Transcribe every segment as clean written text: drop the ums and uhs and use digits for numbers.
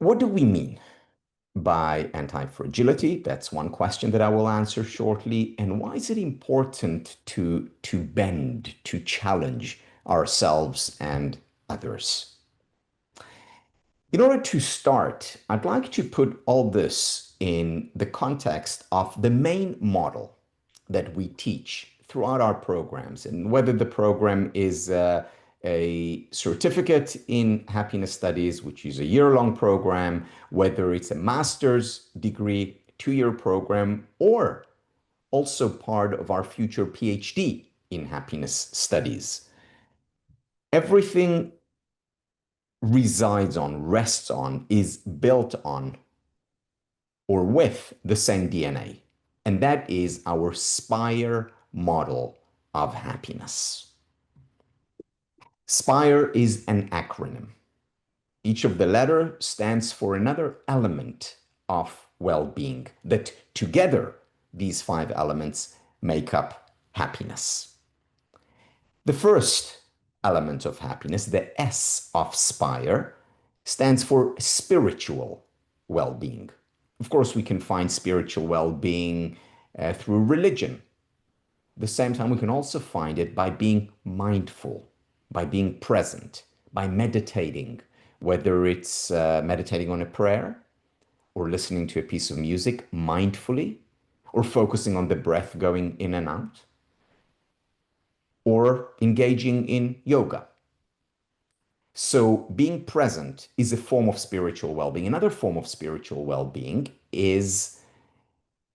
What do we mean by anti-fragility? That's one question that I will answer shortly. And why is it important to bend, to challenge ourselves and others? In order to start, I'd like to put all this in the context of the main model that we teach throughout our programs, and whether the program is a certificate in happiness studies, which is a year-long program, whether it's a master's degree, two-year program, or also part of our future PhD in happiness studies. Everything resides on, rests on, is built on, or with the same DNA. And that is our SPIRE model of happiness. SPIRE is an acronym. Each of the letters stands for another element of well-being that together, these 5 elements make up happiness. The first element of happiness, the S of SPIRE, stands for spiritual well-being. Of course, we can find spiritual well-being through religion. At the same time, we can also find it by being mindful, by being present, by meditating, whether it's meditating on a prayer or listening to a piece of music mindfully, or focusing on the breath going in and out, or engaging in yoga. So being present is a form of spiritual well-being. Another form of spiritual well-being is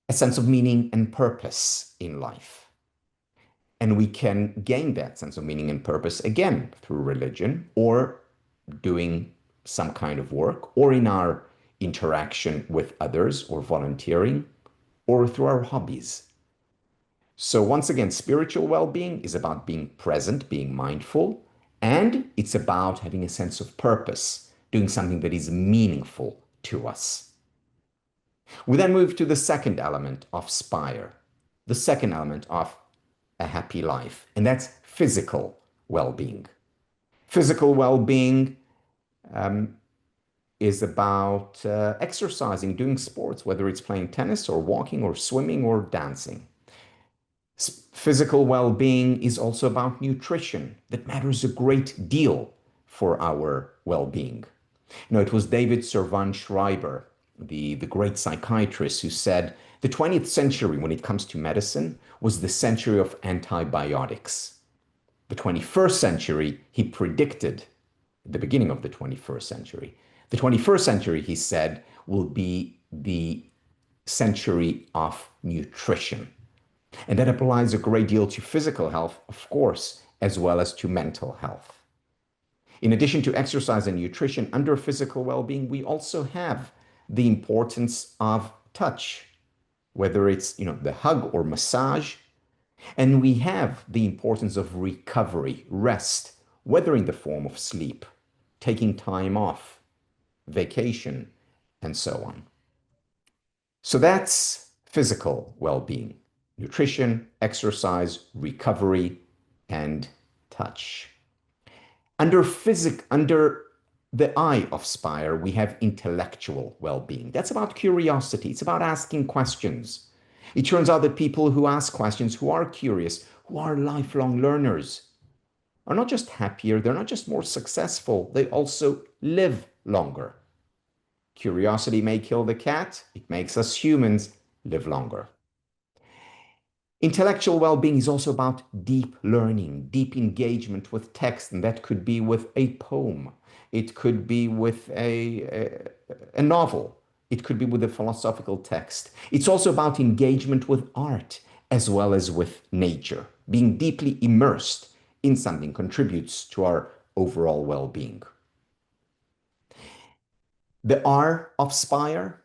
a sense of meaning and purpose in life. And we can gain that sense of meaning and purpose again through religion, or doing some kind of work, or in our interaction with others, or volunteering, or through our hobbies. So once again, spiritual well-being is about being present, being mindful, and it's about having a sense of purpose, doing something that is meaningful to us. We then move to the second element of SPIRE, the second element of a happy life, and that's physical well-being. Physical well-being is about exercising, doing sports, whether it's playing tennis or walking or swimming or dancing. Physical well-being is also about nutrition. That matters a great deal for our well-being. You know, it was David Servan Schreiber, the great psychiatrist, who said the 20th century, when it comes to medicine, was the century of antibiotics. The 21st century, he predicted, the beginning of the 21st century. The 21st century, he said, will be the century of nutrition. And that applies a great deal to physical health, of course, as well as to mental health. In addition to exercise and nutrition, under physical well-being, we also have the importance of touch, whether it's, the hug or massage. And we have the importance of recovery, rest, whether in the form of sleep, taking time off, vacation, and so on. So that's physical well-being: nutrition, exercise, recovery, and touch. Under the I of SPIRE, we have intellectual well-being. That's about curiosity. It's about asking questions. It turns out that people who ask questions, who are curious, who are lifelong learners, are not just happier, they're not just more successful, they also live longer. Curiosity may kill the cat, it makes us humans live longer. Intellectual well-being is also about deep learning, deep engagement with text, and that could be with a poem. It could be with a novel. It could be with a philosophical text. It's also about engagement with art as well as with nature. Being deeply immersed in something contributes to our overall well-being. The R of SPIRE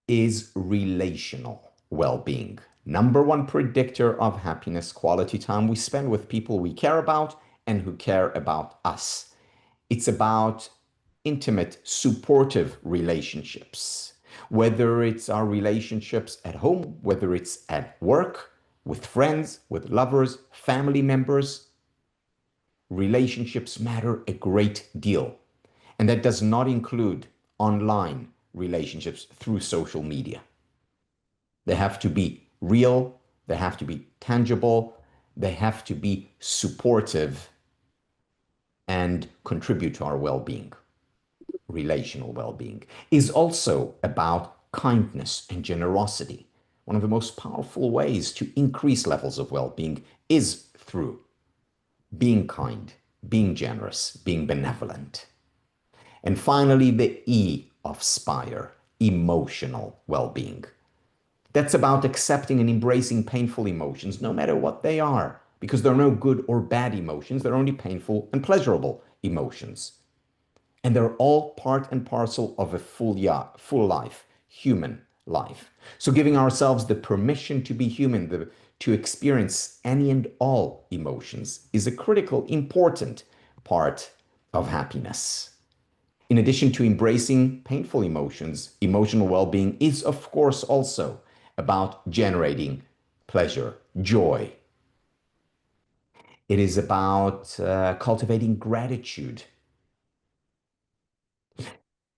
is relational well-being. Number one predictor of happiness: quality time we spend with people we care about and who care about us. It's about intimate, supportive relationships, whether it's our relationships at home, whether it's at work, with friends, with lovers, family members. Relationships matter a great deal. And that does not include online relationships through social media. They have to be real, they have to be tangible, they have to be supportive and contribute to our well-being. Relational well-being is also about kindness and generosity. One of the most powerful ways to increase levels of well-being is through being kind, being generous, being benevolent. And finally, the E of SPIRE, emotional well-being. That's about accepting and embracing painful emotions, no matter what they are, because there are no good or bad emotions, there are only painful and pleasurable emotions. And they're all part and parcel of a full life, human life. So giving ourselves the permission to be human, to experience any and all emotions is a critical, important part of happiness. In addition to embracing painful emotions, emotional well-being is, of course, also about generating pleasure, joy. It is about cultivating gratitude.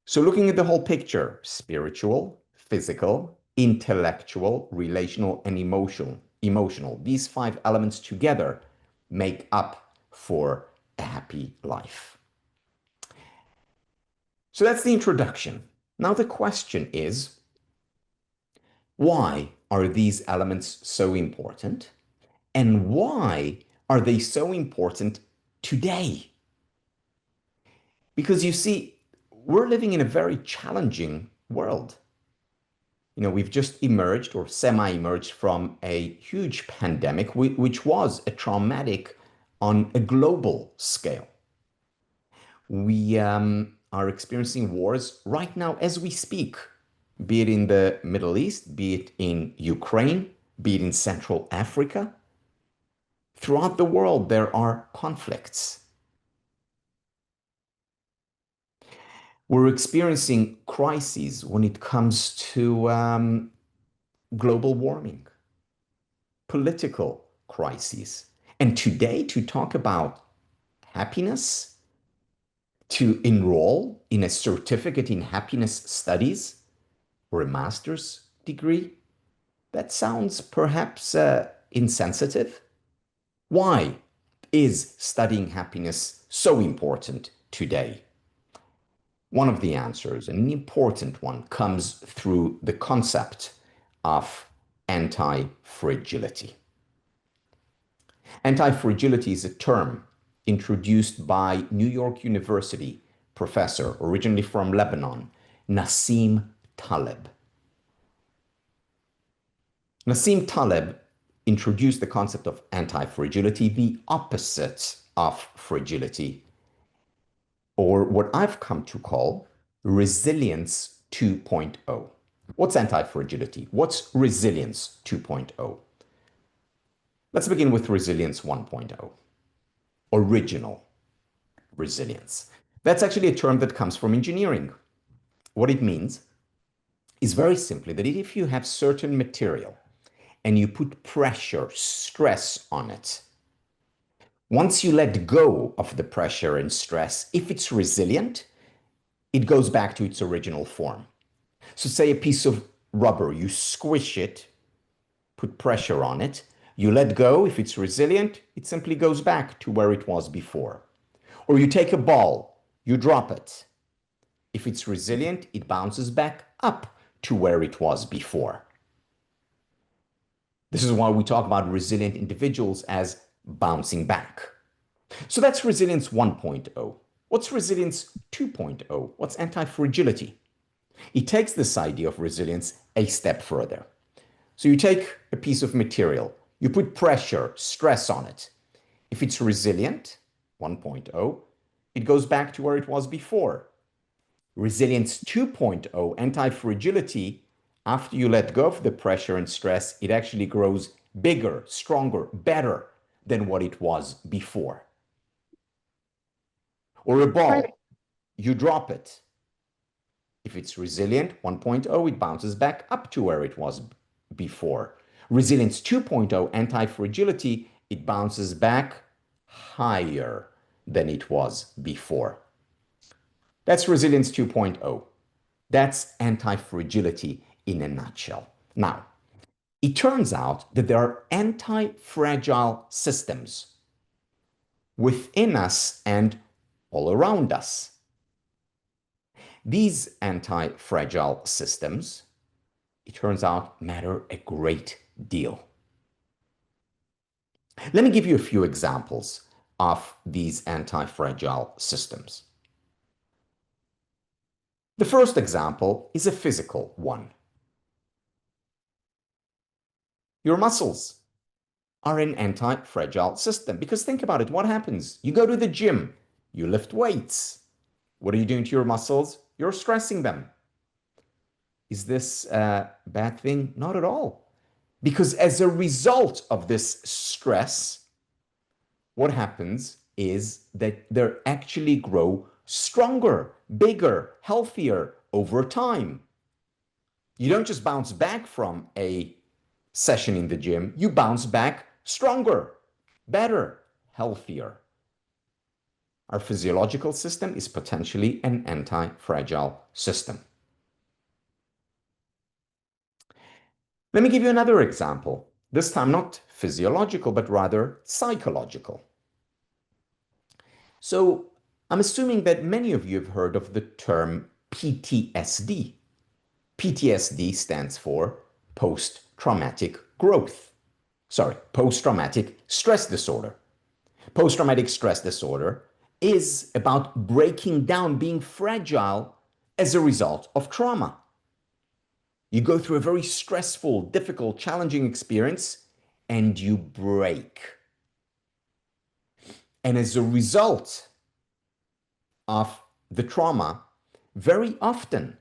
So looking at the whole picture, spiritual, physical, intellectual, relational, and emotional, these 5 elements together make up for a happy life. So that's the introduction. Now the question is, why are these elements so important? And why are they so important today? Because you see, we're living in a very challenging world. You know, we've just emerged or semi-emerged from a huge pandemic, which was a traumatic on a global scale. We are experiencing wars right now as we speak, be it in the Middle East, be it in Ukraine, be it in Central Africa. Throughout the world, there are conflicts. We're experiencing crises when it comes to global warming, political crises. And today, to talk about happiness, to enroll in a certificate in happiness studies or a master's degree, that sounds perhaps insensitive. Why is studying happiness so important today? One of the answers, and an important one, comes through the concept of anti-fragility. Anti-fragility is a term introduced by New York University professor, originally from Lebanon, Nassim Taleb. Nassim Taleb introduced the concept of anti-fragility, the opposite of fragility, or what I've come to call resilience 2.0. What's anti-fragility? What's resilience 2.0? Let's begin with resilience 1.0, original resilience. That's actually a term that comes from engineering. What it means is very simply that if you have certain material and you put pressure, stress on it, once you let go of the pressure and stress, if it's resilient, it goes back to its original form. So say a piece of rubber, you squish it, put pressure on it, you let go, if it's resilient, it simply goes back to where it was before. Or you take a ball, you drop it. If it's resilient, it bounces back up to where it was before. This is why we talk about resilient individuals as bouncing back. So that's resilience 1.0. What's resilience 2.0? What's anti-fragility? It takes this idea of resilience a step further. So you take a piece of material, you put pressure, stress on it. If it's resilient, 1.0, it goes back to where it was before. Resilience 2.0, anti-fragility, after you let go of the pressure and stress, it actually grows bigger, stronger, better than what it was before. Or a ball, you drop it. If it's resilient, 1.0, it bounces back up to where it was before. Resilience 2.0, anti-fragility, it bounces back higher than it was before. That's resilience 2.0. That's anti-fragility in a nutshell. Now, it turns out that there are anti-fragile systems within us and all around us. These anti-fragile systems, it turns out, matter a great deal. Let me give you a few examples of these anti-fragile systems. The first example is a physical one. Your muscles are an anti-fragile system because think about it. What happens? You go to the gym, you lift weights. What are you doing to your muscles? You're stressing them. Is this a bad thing? Not at all. Because as a result of this stress, what happens is that they actually grow stronger, bigger, healthier over time. You don't just bounce back from a session in the gym, you bounce back stronger, better, healthier. Our physiological system is potentially an anti-fragile system. Let me give you another example, this time not physiological, but rather psychological. So I'm assuming that many of you have heard of the term PTSD. PTSD stands for post-traumatic growth. Sorry, post-traumatic stress disorder. Post-traumatic stress disorder is about breaking down, being fragile as a result of trauma. You go through a very stressful, difficult, challenging experience and you break. And as a result of the trauma, very often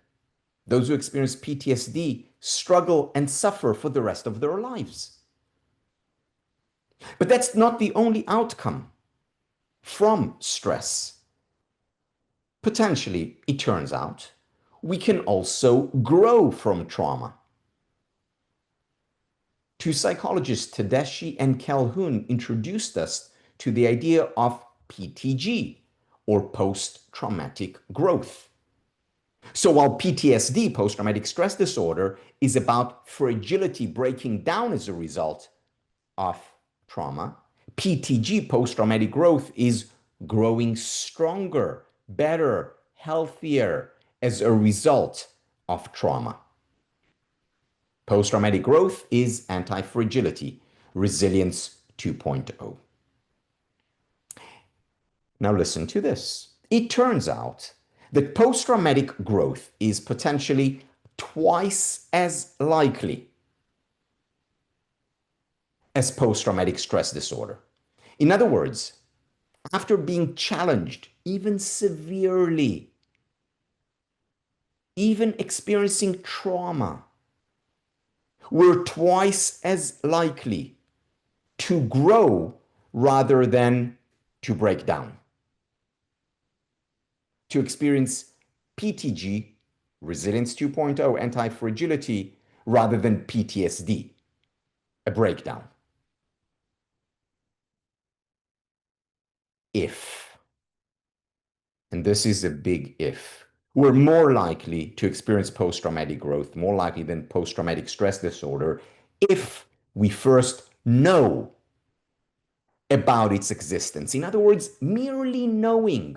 those who experience PTSD struggle and suffer for the rest of their lives. But that's not the only outcome from stress. Potentially, it turns out, we can also grow from trauma. Two psychologists, Tedeschi and Calhoun, introduced us to the idea of PTG, or post-traumatic growth. So while PTSD, post-traumatic stress disorder, is about fragility breaking down as a result of trauma, PTG, post-traumatic growth, is growing stronger, better, healthier as a result of trauma. Post-traumatic growth is anti-fragility, resilience 2.0. Now listen to this. It turns out that post-traumatic growth is potentially twice as likely as post-traumatic stress disorder. In other words, after being challenged, even severely, even experiencing trauma, we're twice as likely to grow rather than to break down, to experience PTG, resilience 2.0, anti-fragility, rather than PTSD, a breakdown. If, and this is a big if, we're more likely to experience post-traumatic growth, more likely than post-traumatic stress disorder, if we first know about its existence. In other words, merely knowing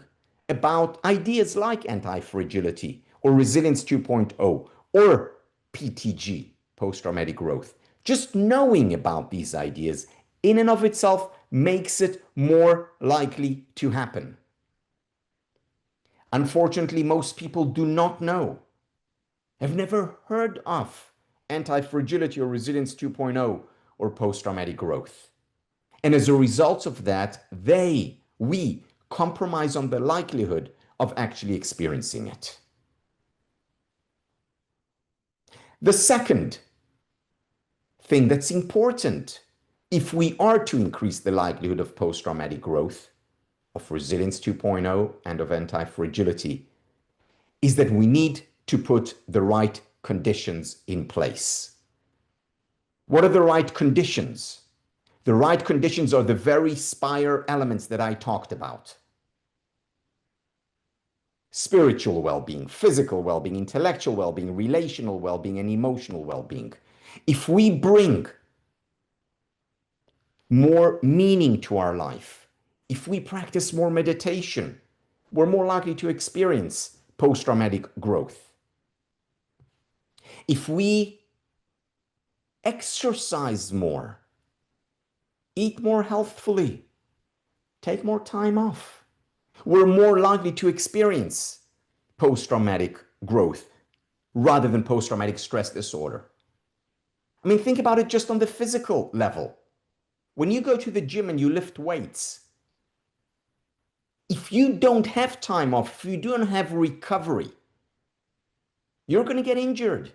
about ideas like anti-fragility or resilience 2.0 or PTG, post-traumatic growth, just knowing about these ideas in and of itself makes it more likely to happen. Unfortunately, most people do not know, have never heard of anti-fragility or resilience 2.0 or post-traumatic growth. And as a result of that, we compromise on the likelihood of actually experiencing it. The second thing that's important, if we are to increase the likelihood of post-traumatic growth, of resilience 2.0 and of anti-fragility, is that we need to put the right conditions in place. What are the right conditions? The right conditions are the very SPIRE elements that I talked about. spiritual well-being, physical well-being, intellectual well-being, relational well-being, and emotional well-being. If we bring more meaning to our life, if we practice more meditation, we're more likely to experience post-traumatic growth. If we exercise more, eat more healthfully, take more time off, we're more likely to experience post-traumatic growth rather than post-traumatic stress disorder. I mean, think about it just on the physical level. When you go to the gym and you lift weights, if you don't have time off, if you don't have recovery, you're going to get injured.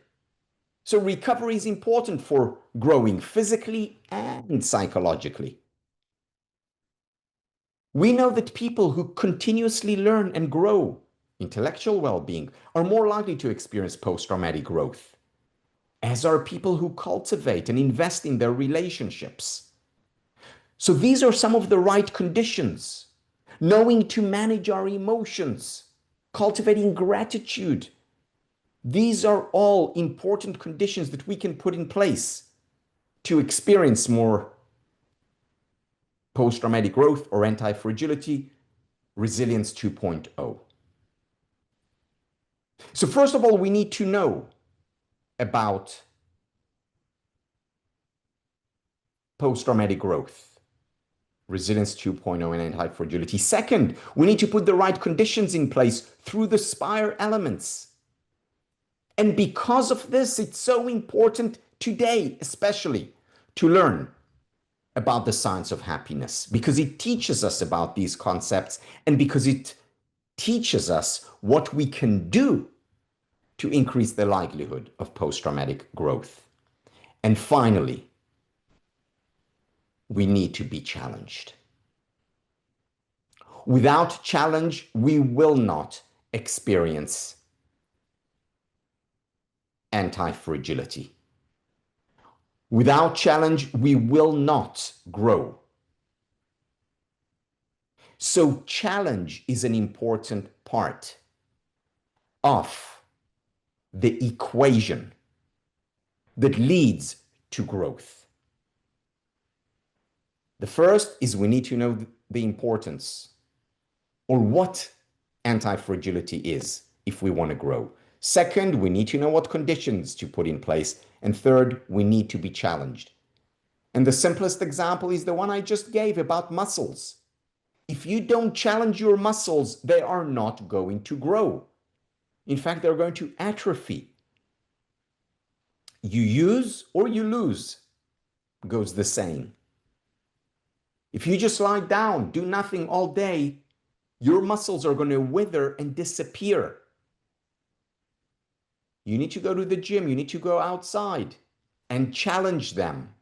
So recovery is important for growing physically and psychologically. We know that people who continuously learn and grow intellectual well-being are more likely to experience post-traumatic growth, as are people who cultivate and invest in their relationships. So these are some of the right conditions. Knowing to manage our emotions, cultivating gratitude. These are all important conditions that we can put in place to experience more post-traumatic growth or anti-fragility, resilience 2.0. So first of all, we need to know about post-traumatic growth, resilience 2.0, and anti-fragility. Second, we need to put the right conditions in place through the SPIRE elements. And because of this, it's so important today, especially, to learn about the science of happiness, because it teaches us about these concepts and because it teaches us what we can do to increase the likelihood of post-traumatic growth. And finally, we need to be challenged. Without challenge, we will not experience anti-fragility. Without challenge, we will not grow. So challenge is an important part of the equation that leads to growth. The first is we need to know the importance or what anti-fragility is if we want to grow. Second, we need to know what conditions to put in place. And third, we need to be challenged. And the simplest example is the one I just gave about muscles. If you don't challenge your muscles, they are not going to grow. In fact, they're going to atrophy. You use or you lose, goes the saying. If you just lie down, do nothing all day, your muscles are going to wither and disappear. You need to go to the gym, you need to go outside and challenge them.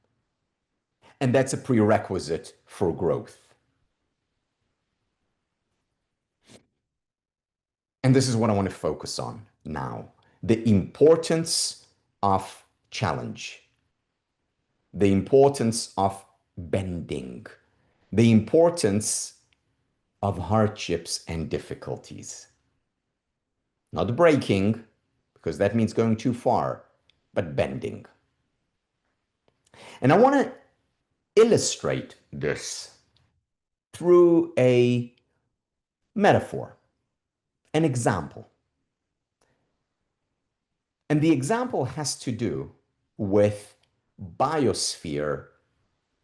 And that's a prerequisite for growth. And this is what I want to focus on now. The importance of challenge. The importance of bending. The importance of hardships and difficulties. Not breaking, because that means going too far, but bending. And I want to illustrate this through a metaphor, an example. And the example has to do with Biosphere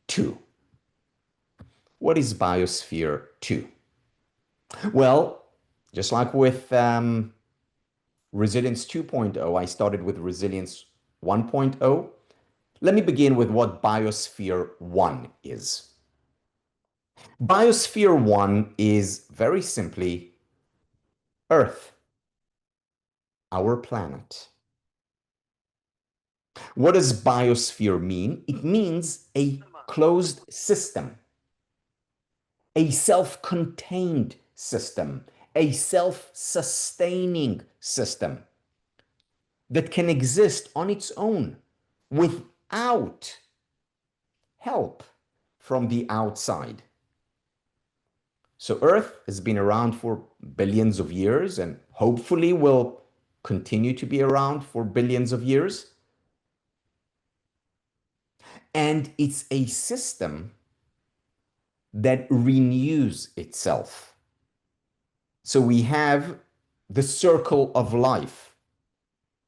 2. What is Biosphere 2? Well, just like with Resilience 2.0, I started with Resilience 1.0. Let me begin with what Biosphere 1 is. Biosphere 1 is very simply Earth, our planet. What does biosphere mean? It means a closed system, a self-contained system, a self-sustaining system that can exist on its own without help from the outside. So Earth has been around for billions of years and hopefully will continue to be around for billions of years. And it's a system that renews itself. So we have the circle of life.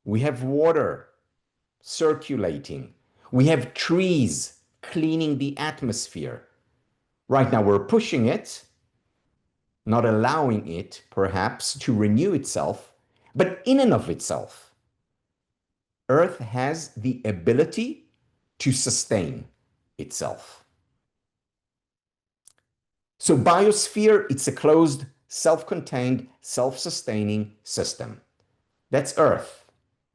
We have water circulating. We have trees cleaning the atmosphere. Right now we're pushing it, not allowing it perhaps to renew itself, but in and of itself, Earth has the ability to sustain itself. So biosphere, it's a closed, self-contained, self-sustaining system. That's Earth,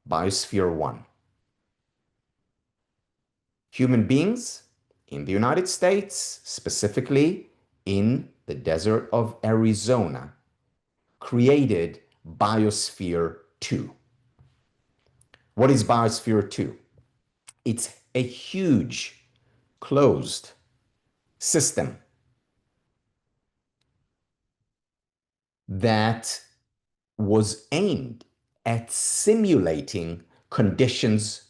biosphere 1. Human beings in the United States, specifically in the desert of Arizona, created biosphere 2. What is biosphere 2? It's a huge closed system that was aimed at simulating conditions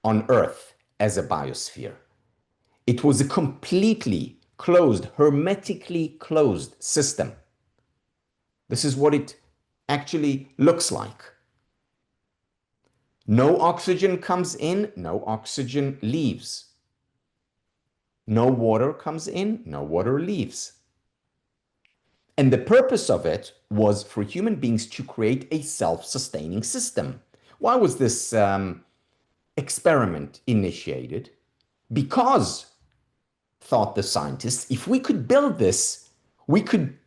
on Earth as a biosphere. It was a completely closed, hermetically closed system. This is what it actually looks like. No oxygen comes in, no oxygen leaves. No water comes in, no water leaves. And the purpose of it was for human beings to create a self-sustaining system. Why was this experiment initiated? Because, thought the scientists, if we could build this, we could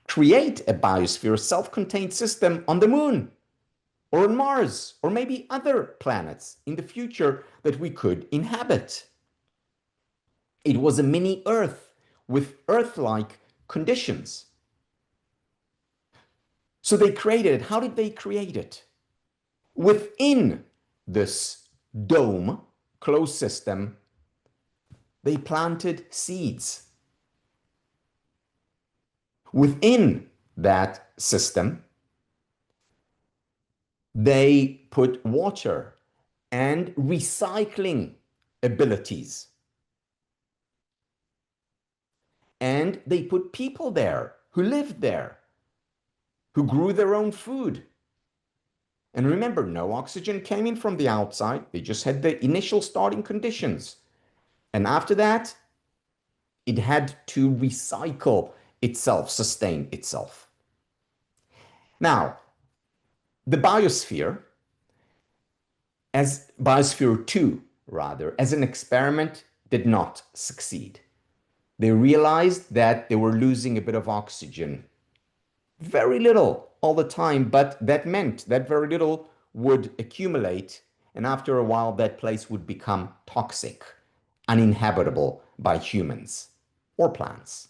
create a biosphere, a self-contained system on the moon or on Mars or maybe other planets in the future that we could inhabit. It was a mini Earth with Earth-like conditions. So they created it. How did they create it? Within this dome, closed system, they planted seeds. Within that system, they put water and recycling abilities. And they put people there who lived there, who grew their own food. And remember, no oxygen came in from the outside. They just had the initial starting conditions. And after that, it had to recycle itself, sustain itself. Now, the biosphere, as biosphere 2, rather, as an experiment, did not succeed. They realized that they were losing a bit of oxygen. Very little all the time, but that meant that very little would accumulate, and after a while that place would become toxic, uninhabitable by humans or plants.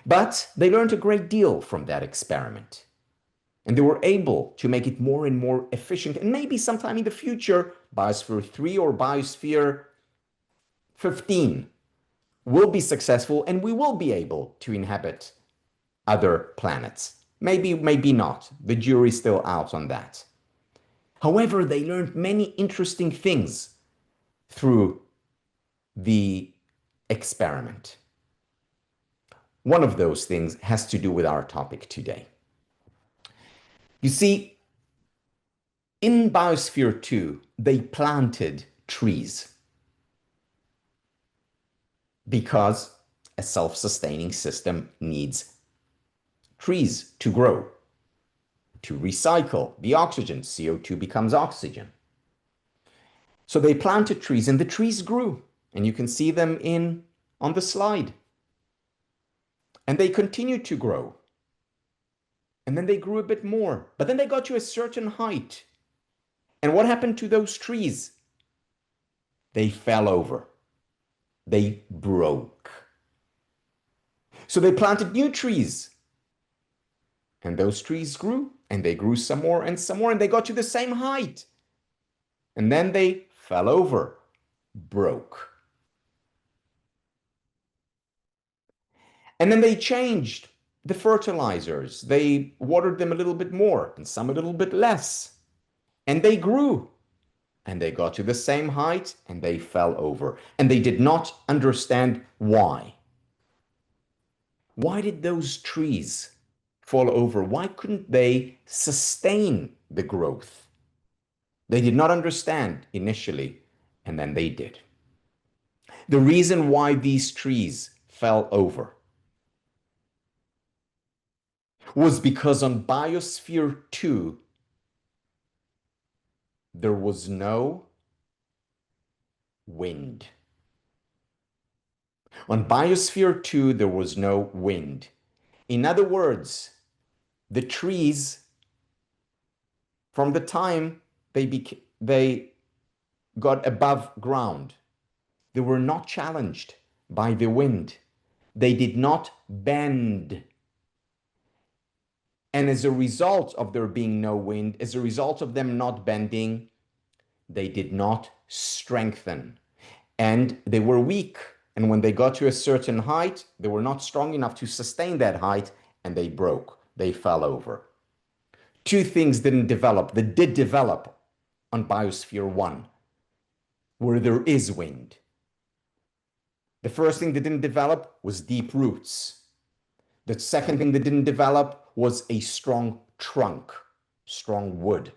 But they learned a great deal from that experiment, and they were able to make it more and more efficient, and maybe sometime in the future, biosphere 3 or biosphere 15 will be successful, and we will be able to inhabit other planets. Maybe, maybe not. The jury's still out on that. However, they learned many interesting things through the experiment. One of those things has to do with our topic today. You see, in Biosphere 2, they planted trees because a self-sustaining system needs trees to grow, to recycle the oxygen. CO2 becomes oxygen. So they planted trees and the trees grew, and you can see them on the slide. And they continued to grow. And then they grew a bit more, but then they got to a certain height. And what happened to those trees? They fell over. They broke. So they planted new trees. And those trees grew, and they grew some more, and they got to the same height. And then they fell over, broke. And then they changed the fertilizers. They watered them a little bit more and some a little bit less. And they grew and they got to the same height and they fell over. And they did not understand why. Why did those trees fall over? Why couldn't they sustain the growth? They did not understand initially, and then they did. The reason why these trees fell over was because on Biosphere 2, there was no wind. On Biosphere 2, there was no wind. In other words, the trees, from the time they got above ground, they were not challenged by the wind. They did not bend. And as a result of there being no wind, as a result of them not bending, they did not strengthen. And they were weak. And when they got to a certain height, they were not strong enough to sustain that height, and they broke. They fell over. Two things didn't develop that did develop on Biosphere 1, where there is wind. The first thing that didn't develop was deep roots. The second thing that didn't develop was a strong trunk, strong wood.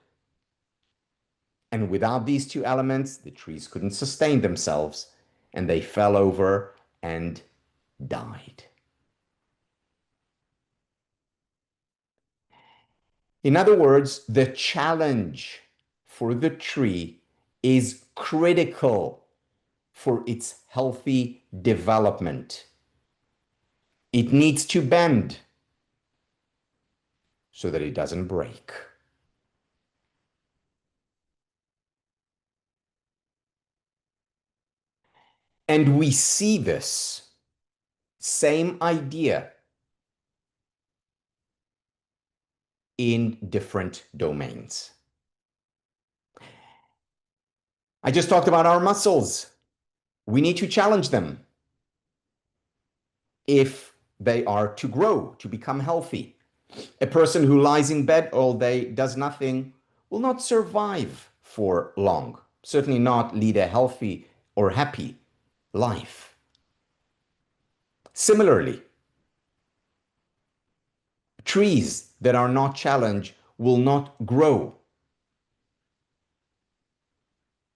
And without these two elements, the trees couldn't sustain themselves, and they fell over and died. In other words, the challenge for the tree is critical for its healthy development. It needs to bend so that it doesn't break. And we see this same idea in different domains. I just talked about our muscles. We need to challenge them if they are to grow, to become healthy. A person who lies in bed all day, does nothing, will not survive for long. Certainly not lead a healthy or happy life. Similarly, trees that are not challenged will not grow,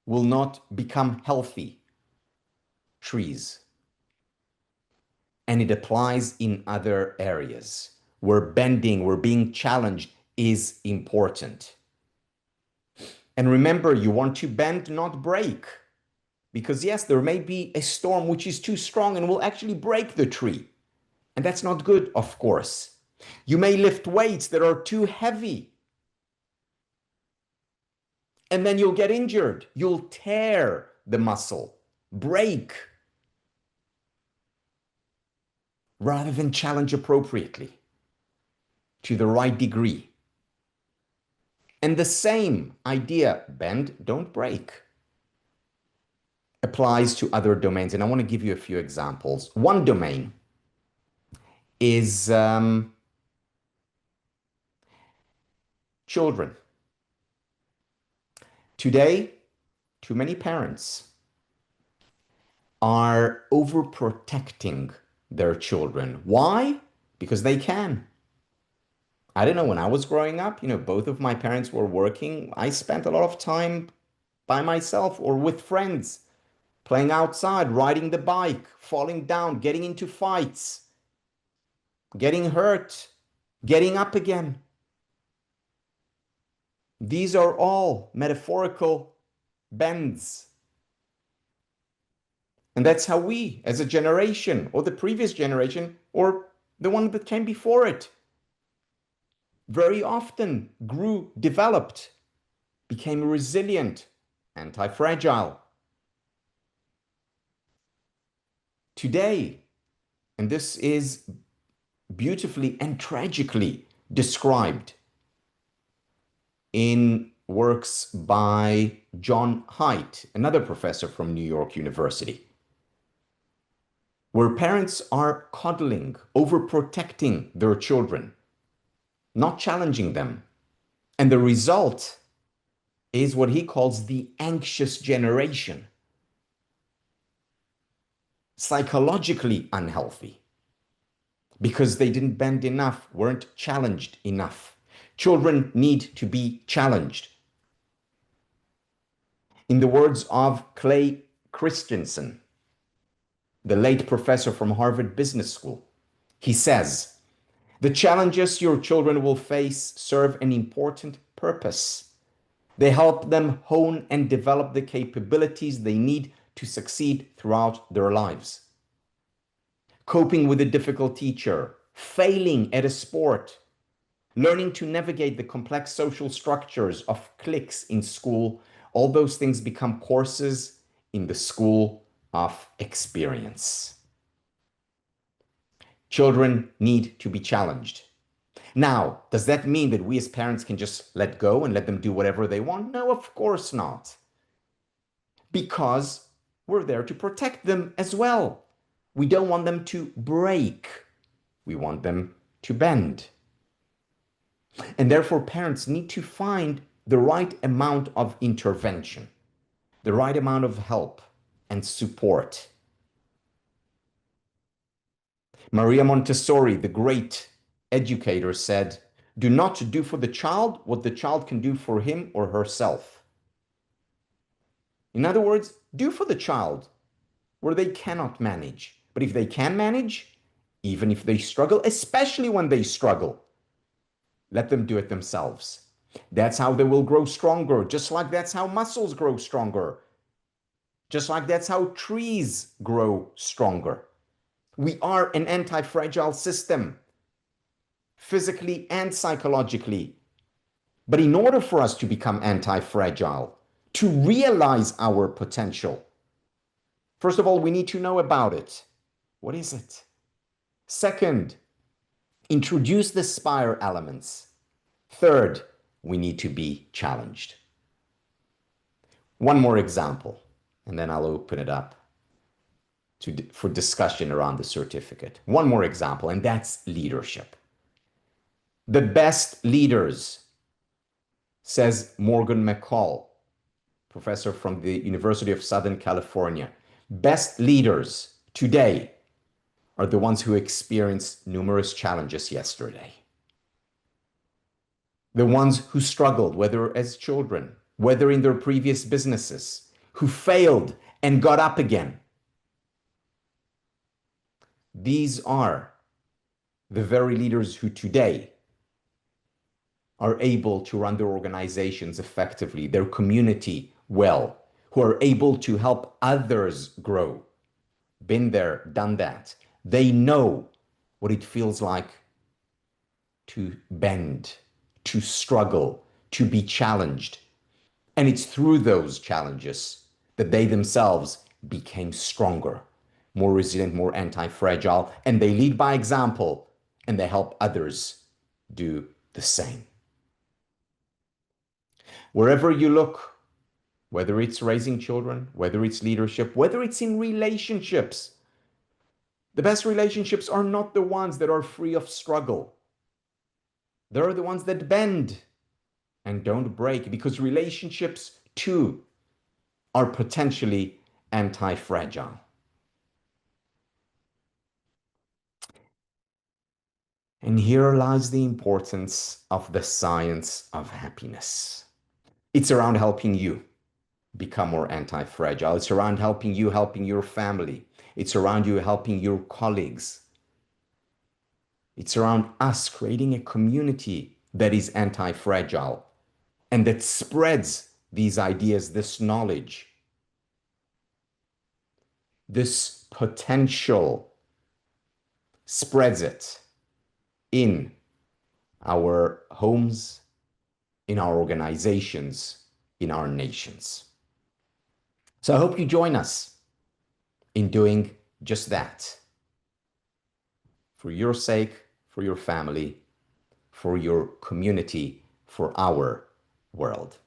will not become healthy trees. And it applies in other areas where bending, where being challenged is important. And remember, you want to bend, not break. Because yes, there may be a storm which is too strong and will actually break the tree. And that's not good, of course. You may lift weights that are too heavy. And then you'll get injured. You'll tear the muscle, break, rather than challenge appropriately to the right degree. And the same idea, bend, don't break, applies to other domains. And I want to give you a few examples. One domain is children. Today, too many parents are overprotecting their children. Why? Because they can. I don't know, when I was growing up, both of my parents were working. I spent a lot of time by myself or with friends, playing outside, riding the bike, falling down, getting into fights, getting hurt, getting up again. These are all metaphorical bends. And that's how we, as a generation, or the previous generation, or the one that came before it, very often grew, developed, became resilient, anti-fragile. Today, and this is beautifully and tragically described in works by John Haidt, another professor from New York University. where parents are coddling, overprotecting their children, not challenging them. And the result is what he calls the anxious generation, psychologically unhealthy, because they didn't bend enough, weren't challenged enough. Children need to be challenged. In the words of Clay Christensen, the late professor from Harvard Business School, he says, "The challenges your children will face serve an important purpose. They help them hone and develop the capabilities they need to succeed throughout their lives. Coping with a difficult teacher, failing at a sport, learning to navigate the complex social structures of cliques in school, all those things become courses in the school of experience." Children need to be challenged. Now, does that mean that we as parents can just let go and let them do whatever they want? No, of course not. Because we're there to protect them as well. We don't want them to break. We want them to bend. And therefore, parents need to find the right amount of intervention, the right amount of help and support. Maria Montessori, the great educator, said, "Do not do for the child what the child can do for him or herself." In other words, do for the child where they cannot manage. But if they can manage, even if they struggle, especially when they struggle, let them do it themselves. That's how they will grow stronger, just like that's how muscles grow stronger, just like that's how trees grow stronger. We are an anti-fragile system, physically and psychologically. But in order for us to become anti-fragile, to realize our potential, first of all, we need to know about it. What is it? Second, introduce the SPIRE elements. Third, we need to be challenged. One more example, and then I'll open it up for discussion around the certificate. One more example, and that's leadership. The best leaders, says Morgan McCall, professor from the University of Southern California, best leaders today are the ones who experienced numerous challenges yesterday. The ones who struggled, whether as children, whether in their previous businesses, who failed and got up again. These are the very leaders who today are able to run their organizations effectively, their community well, who are able to help others grow. Been there, done that. They know what it feels like to bend, to struggle, to be challenged. And it's through those challenges that they themselves became stronger, more resilient, more anti-fragile, and they lead by example, and they help others do the same. Wherever you look, whether it's raising children, whether it's leadership, whether it's in relationships, the best relationships are not the ones that are free of struggle. They're the ones that bend and don't break, because relationships too are potentially anti-fragile. And here lies the importance of the science of happiness. It's around helping you become more anti-fragile. It's around helping you, helping your family. It's around you helping your colleagues. It's around us creating a community that is anti-fragile and that spreads these ideas, this knowledge, this potential, spreads it in our homes, in our organizations, in our nations. So I hope you join us in doing just that. For your sake, for your family, for your community, for our world.